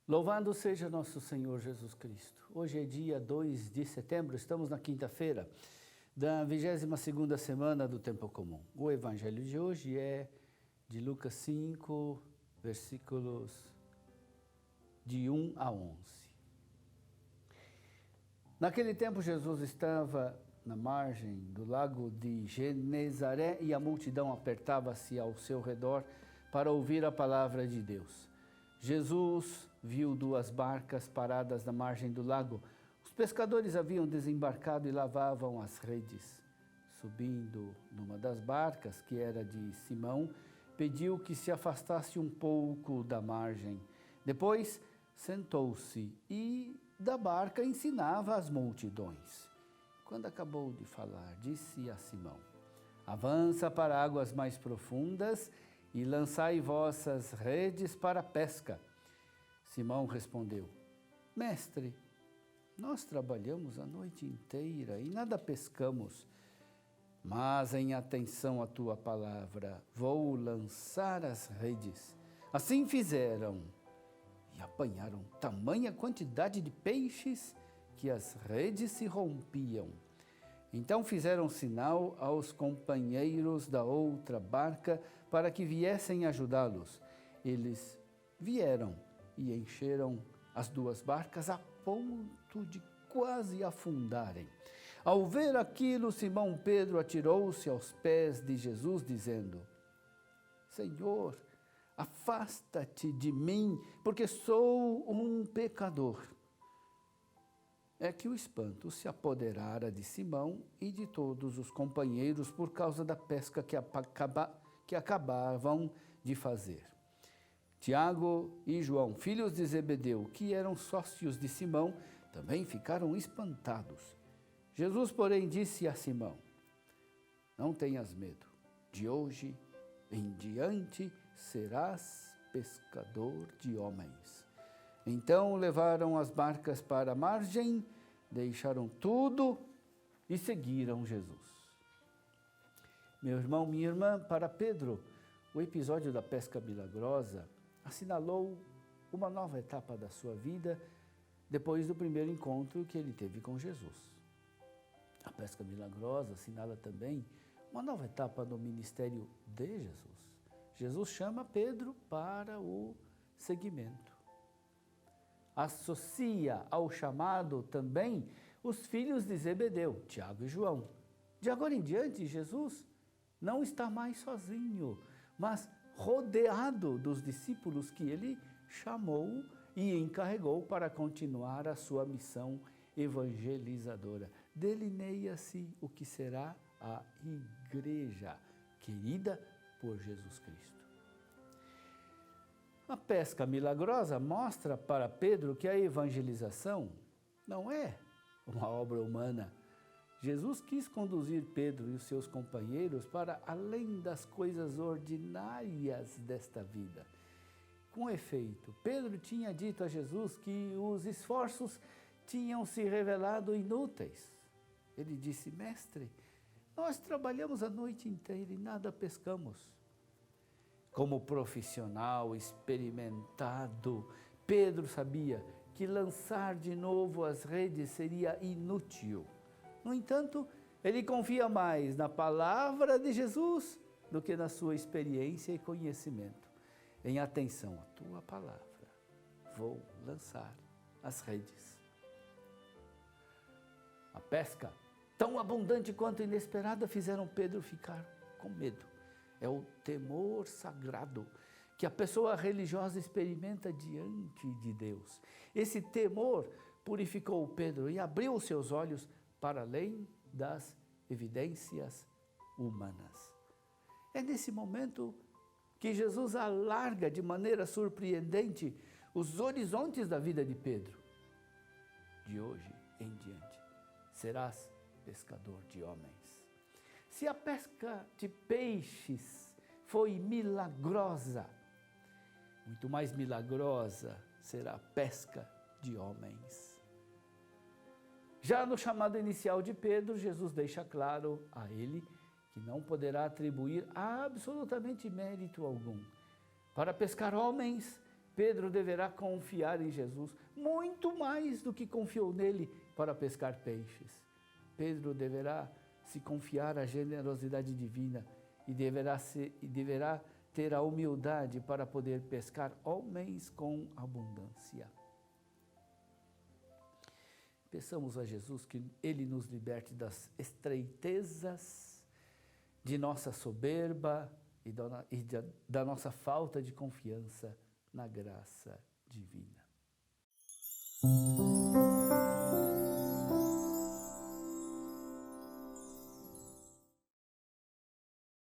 Louvado seja nosso Senhor Jesus Cristo. Hoje é dia 2 de setembro, estamos na quinta-feira da 22ª semana do Tempo Comum. O evangelho de hoje é de Lucas 5, versículos de 1 a 11. Naquele tempo Jesus estava na margem do lago de Genezaré e a multidão apertava-se ao seu redor para ouvir a palavra de Deus. Jesus viu 2 barcas paradas na margem do lago. Os pescadores haviam desembarcado e lavavam as redes. Subindo numa das barcas, que era de Simão, pediu que se afastasse um pouco da margem. Depois sentou-se e da barca ensinava as multidões. Quando acabou de falar, disse a Simão: avança para águas mais profundas e lançai vossas redes para a pesca. Simão respondeu: Mestre, nós trabalhamos a noite inteira e nada pescamos, mas em atenção à tua palavra, vou lançar as redes. Assim fizeram e apanharam tamanha quantidade de peixes que as redes se rompiam. Então fizeram sinal aos companheiros da outra barca para que viessem ajudá-los. Eles vieram e encheram as 2 barcas a ponto de quase afundarem. Ao ver aquilo, Simão Pedro atirou-se aos pés de Jesus, dizendo: Senhor, afasta-te de mim, porque sou um pecador. É que o espanto se apoderara de Simão e de todos os companheiros por causa da pesca que acabavam de fazer. Tiago e João, filhos de Zebedeu, que eram sócios de Simão, também ficaram espantados. Jesus, porém, disse a Simão: não tenhas medo, de hoje em diante serás pescador de homens. Então levaram as barcas para a margem, deixaram tudo e seguiram Jesus. Meu irmão, minha irmã, para Pedro, o episódio da pesca milagrosa assinalou uma nova etapa da sua vida depois do primeiro encontro que ele teve com Jesus. A pesca milagrosa assinala também uma nova etapa no ministério de Jesus. Jesus chama Pedro para o seguimento. Associa ao chamado também os filhos de Zebedeu, Tiago e João. De agora em diante, Jesus não está mais sozinho, mas rodeado dos discípulos que ele chamou e encarregou para continuar a sua missão evangelizadora. Delineia-se o que será a igreja querida por Jesus Cristo. A pesca milagrosa mostra para Pedro que a evangelização não é uma obra humana. Jesus quis conduzir Pedro e os seus companheiros para além das coisas ordinárias desta vida. Com efeito, Pedro tinha dito a Jesus que os esforços tinham se revelado inúteis. Ele disse: Mestre, nós trabalhamos a noite inteira e nada pescamos. Como profissional experimentado, Pedro sabia que lançar de novo as redes seria inútil. No entanto, ele confia mais na palavra de Jesus do que na sua experiência e conhecimento. Em atenção à tua palavra, vou lançar as redes. A pesca, tão abundante quanto inesperada, fizeram Pedro ficar com medo. É o temor sagrado que a pessoa religiosa experimenta diante de Deus. Esse temor purificou Pedro e abriu os seus olhos para além das evidências humanas. É nesse momento que Jesus alarga de maneira surpreendente os horizontes da vida de Pedro. De hoje em diante, serás pescador de homens. Se a pesca de peixes foi milagrosa, muito mais milagrosa será a pesca de homens. Já no chamado inicial de Pedro, Jesus deixa claro a ele que não poderá atribuir absolutamente mérito algum. Para pescar homens, Pedro deverá confiar em Jesus muito mais do que confiou nele para pescar peixes. Pedro deverá se confiar à generosidade divina e deverá ter a humildade para poder pescar homens com abundância. Peçamos a Jesus que Ele nos liberte das estreitezas de nossa soberba e da nossa falta de confiança na graça divina.